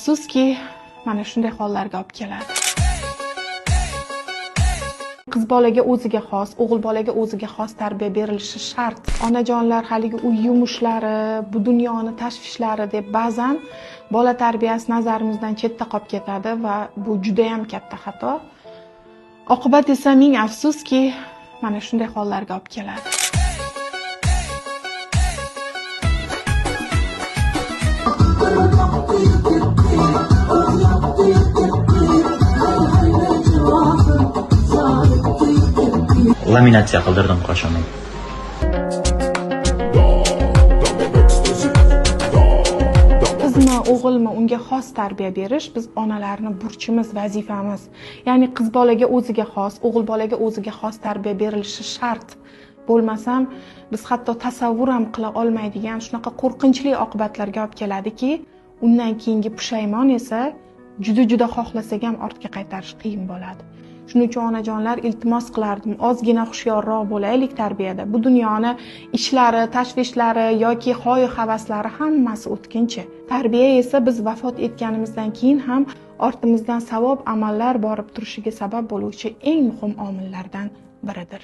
Afsuski, mana shunday hollarga olib keladi. Qiz bolaga o'ziga xos, o'g'il bolaga o'ziga xos tarbiya berilishi shart. Onajonlar haligi uy yumushlari, bu dunyoni tashvishlari deb ba'zan bola tarbiyasi nazarimizdan chetda qolib ketadi va bu juda ham katta xato. Oqibat esa ming afsuski, mana shunday hollarga olib keladi. Laminatsiya qildirdim qoshimni. Qizmi, o'g'ilmi, unga xos tarbiya berish biz onalarning burchimiz, vazifamiz. Ya'ni qiz bolaga o'ziga xos, o'g'il bolaga o'ziga xos tarbiya berilishi shart. Bo'lmasam, biz hatto tasavvur ham qila olmaydigan shunaqa qo'rqinchli oqibatlarga olib keladiki, undan keyingi pushaymon esa juda xohlasak ham ortga qaytarish qiyin bo'ladi. Shuning uchun onajonlar iltimos qilardim, ozgina hushyorroq bo'laylik tarbiyada. Bu dunyoni ishlari, tashvishlari yoki xoyu-havaslari hammasi o'tkinchi. Tarbiya esa biz vafot etganimizdan keyin ham ortimizdan savob amallar borib turishiga sabab bo'luvchi eng muhim omillardan biridir.